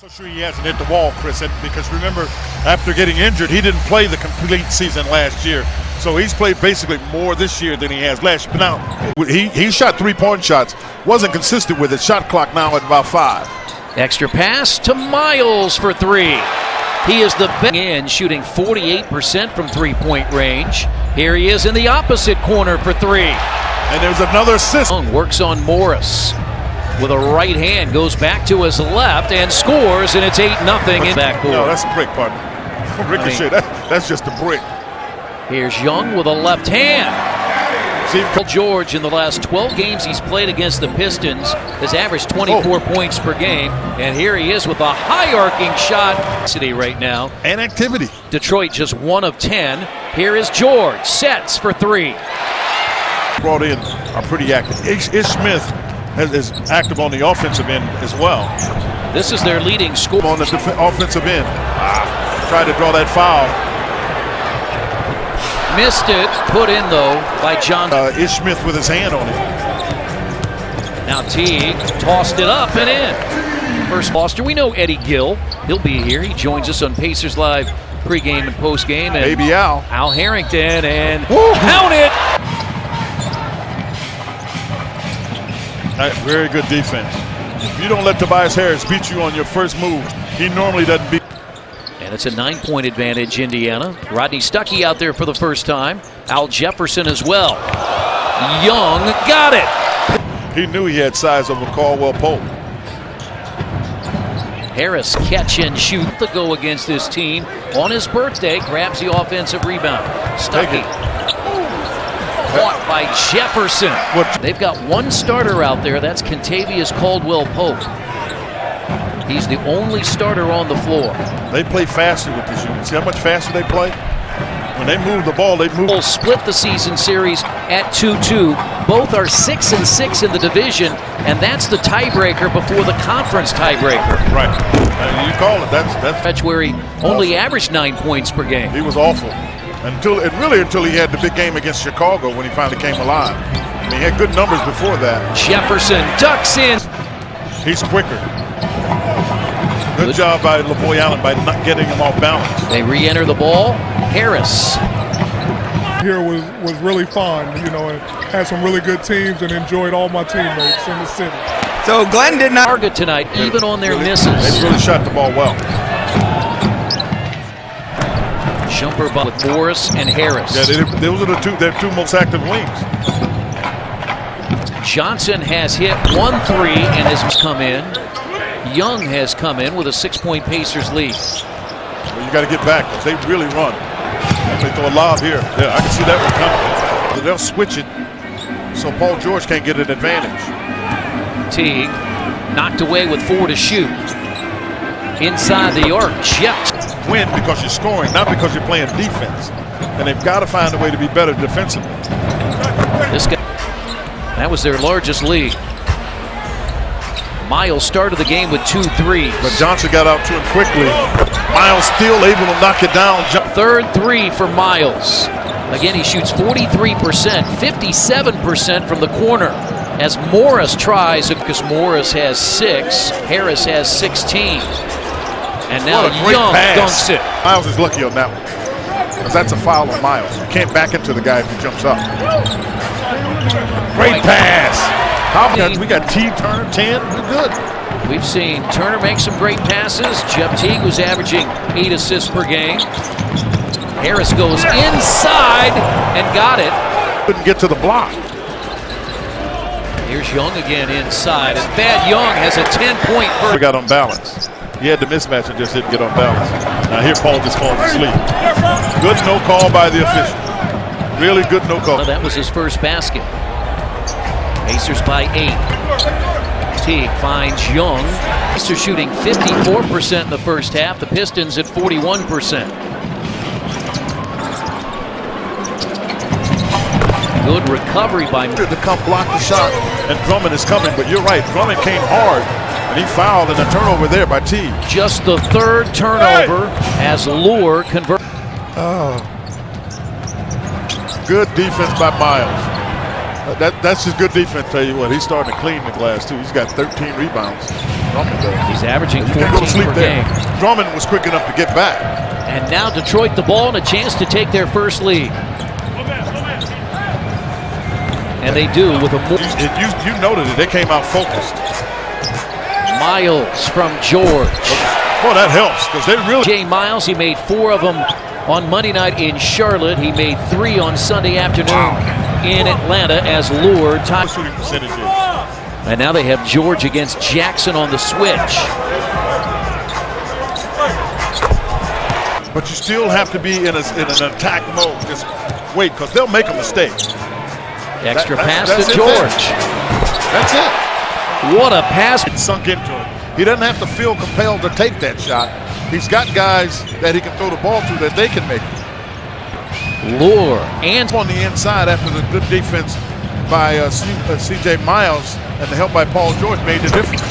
Not so sure he hasn't hit the wall, Chris, because remember, after getting injured, he didn't play the complete season last year. So he's played basically more this year than he has last year. Now, he shot three-point shots, wasn't consistent with it. Shot clock now at about 5. Extra pass to Miles for 3. He is the best in, shooting 48% from three-point range. Here he is in the opposite corner for 3. And there's another assist. Works on Morris. With a right hand, goes back to his left and scores, and it's 8-0 in backboard. No, that's a brick, partner. Ricochet, that's just a brick. Here's Young with a left hand. George, in the last 12 games he's played against the Pistons, has averaged 24 points per game, and here he is with a high-arcing shot. City right now. And activity. Detroit just 1 of 10. Here is George, sets for 3. Brought in are pretty active. Ish Smith is active on the offensive end as well. This is their leading scorer. On the offensive end. Tried to draw that foul. Missed it. Put in, though, by John. Ish Smith with his hand on it. Now Teague tossed it up and in. First Foster. We know Eddie Gill. He'll be here. He joins us on Pacers Live pregame and postgame. And Baby Al. Al Harrington and count it. Very good defense. If you don't let Tobias Harris beat you on your first move, he normally doesn't beat. And it's a 9-point advantage, Indiana. Rodney Stuckey out there for the first time. Al Jefferson as well. Young got it. He knew he had size over Caldwell Pope. Harris catch and shoot to go against this team. On his birthday, grabs the offensive rebound. Stuckey. Caught by Jefferson. They've got one starter out there. That's Kentavious Caldwell Pope. He's the only starter on the floor. They play faster with this unit. See how much faster they play? When they move the ball, they move. We'll split the season series at 2-2. Both are 6-6 in the division, and that's the tiebreaker before the conference tiebreaker. Right. You call it. That's Stretch where he only averaged 9 points per game. He was awful. Until he had the big game against Chicago when he finally came alive. I mean, he had good numbers before that. Jefferson ducks in. He's quicker. Good job by LaVoy Allen by not getting him off balance. They re-enter the ball. Harris. Here was really fun, and had some really good teams and enjoyed all my teammates in the city. So Glenn did not target tonight, even on their misses. They really shot the ball well. Jumper ball with Morris and Harris. Yeah, those are their two most active wings. Johnson has hit 1-3 and has come in. Young has come in with a 6-point Pacers lead. Well, you got to get back because they really run. They throw a lob here. Yeah, I can see that one coming. They'll switch it so Paul George can't get an advantage. Teague knocked away with 4 to shoot. Inside the arc, Shaq. Win because you're scoring, not because you're playing defense. And they've got to find a way to be better defensively. That was their largest lead. Miles started the game with 2 threes. But Johnson got out to him quickly. Miles still able to knock it down. Third 3 for Miles. Again, he shoots 43%, 57% from the corner. As Morris tries, because Morris has 6, Harris has 16. And now Young dunks it. Miles is lucky on that one. Because that's a foul on Miles. You can't back into the guy if he jumps up. Great pass. We got T. Turner, 10. We're good. We've seen Turner make some great passes. Jeff Teague was averaging 8 assists per game. Harris goes inside and got it. Couldn't get to the block. Here's Young again inside. And Thad Young has a 10-point first. We got on balance. He had the mismatch and just didn't get on balance. Now here Paul just falls asleep. Good no call by the official. Really good no call. That was his first basket. Pacers by 8. Teague finds Young. Pacers shooting 54% in the first half. The Pistons at 41%. Good recovery by to come block the shot, and Drummond is coming. But you're right, Drummond came hard. And he fouled in a turnover there by T. Just the 3rd turnover as Lure converts. Good defense by Miles. That's just good defense, tell you what. He's starting to clean the glass, too. He's got 13 rebounds. Drummond does. He's averaging You can't go to 14 sleep per there. game. Drummond was quick enough to get back. And now Detroit the ball and a chance to take their first lead. And they do with a move. You noted it. They came out focused. Miles from George. Boy, that helps because they really. Jay Miles, he made 4 of them on Monday night in Charlotte. He made 3 on Sunday afternoon in Atlanta as Lure tied. Shooting percentage is. And now they have George against Jackson on the switch. But you still have to be in an attack mode. Just wait, because they'll make a mistake. Extra pass that's to it, George. That's it. What a pass. It sunk into him. He doesn't have to feel compelled to take that shot. He's got guys that he can throw the ball to that they can make it. Lure and On the inside after the good defense by C.J. Miles and the help by Paul George made the difference.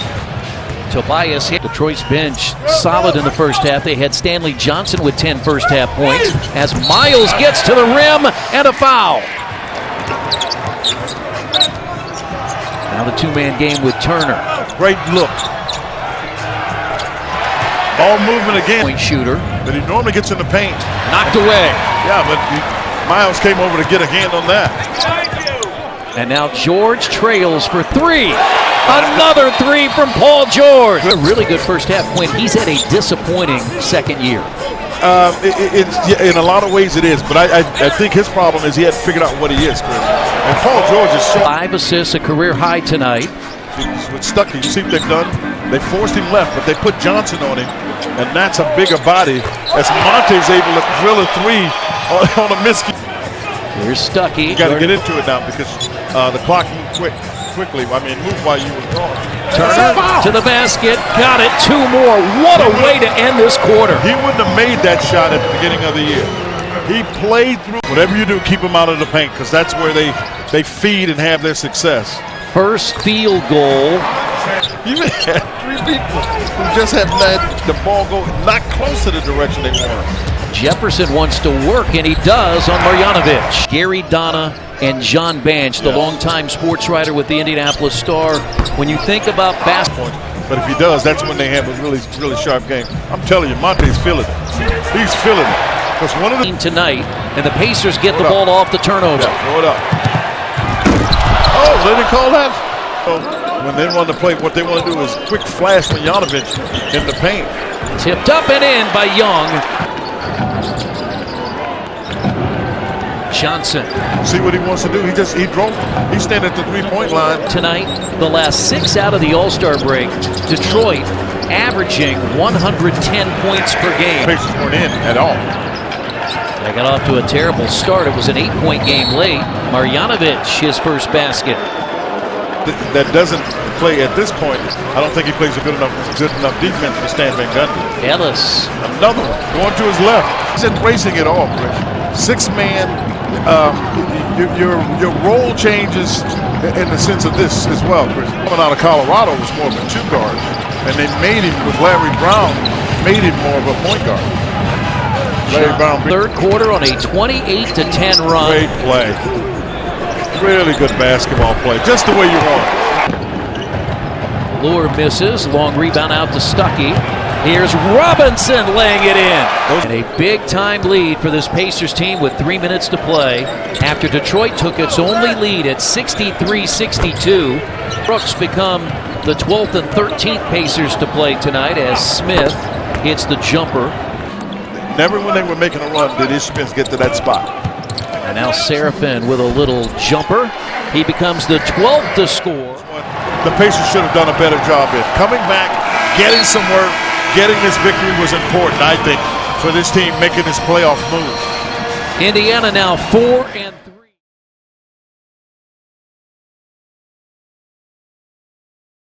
Tobias hit Detroit's bench solid in the first half. They had Stanley Johnson with 10 first half points as Miles gets to the rim and a foul. Now the 2-man game with Turner. Great look. Ball movement again. Point shooter. But he normally gets in the paint. Knocked away. Yeah, but Miles came over to get a hand on that. And now George trails for 3. Another 3 from Paul George. A really good first half when he's had a disappointing second year. In a lot of ways it is, but I think his problem is he hadn't figured out what he is, Chris. And Paul George is so 5 assists, a career high tonight. with Stuckey. You see what they've done? They forced him left, but they put Johnson on him, and that's a bigger body as Monte's able to drill a 3 on a miss. Here's Stuckey. You got to get into it now because the clock moved quickly. I mean, moved while you were gone. Turner to the basket. Got it. 2 more. What a way to end this quarter. He wouldn't have made that shot at the beginning of the year. He played through. Whatever you do, keep him out of the paint because that's where they feed and have their success. First field goal. You had 3 people who just have let the ball go not close to the direction they wanted. Jefferson wants to work, and he does on Marjanovic. Gary Donna and John Banch, the longtime sports writer with the Indianapolis Star. When you think about basketball. But if he does, that's when they have a really, really sharp game. I'm telling you, Monte's feeling it. He's feeling it. Because one of the tonight, and the Pacers get the ball off the turnover. Yeah, throw it up. Oh, they didn't call that? So when they want to play, what they want to do is quick flash Marjanovic in the paint. Tipped up and in by Young. Johnson. See what he wants to do? He drove. He's standing at the 3-point line. Tonight, the last 6 out of the All-Star break. Detroit averaging 110 points per game. Pacers weren't in at all. They got off to a terrible start. It was an 8-point game late. Marjanovic, his first basket. That doesn't play at this point. I don't think he plays a good enough defense for Stan Van Gundy. Ellis. Another one going to his left. He's embracing it all, Chris. 6-man. Your role changes in the sense of this as well, Chris. Coming out of Colorado was more of a 2 guard, and they made him with Larry Brown. Made him more of a point guard. Larry Brown. Third quarter on a 28-10 run. Great play. Really good basketball play, just the way you want it. Lure misses. Long rebound out to Stuckey. Here's Robinson laying it in. And a big-time lead for this Pacers team with 3 minutes to play after Detroit took its only lead at 63-62. Brooks become the 12th and 13th Pacers to play tonight as Smith hits the jumper. Never when they were making a run did Ish Smith get to that spot. And now Seraphin with a little jumper. He becomes the 12th to score. The Pacers should have done a better job in coming back, getting some work, getting this victory was important, I think, for this team making this playoff move. Indiana now 4-3.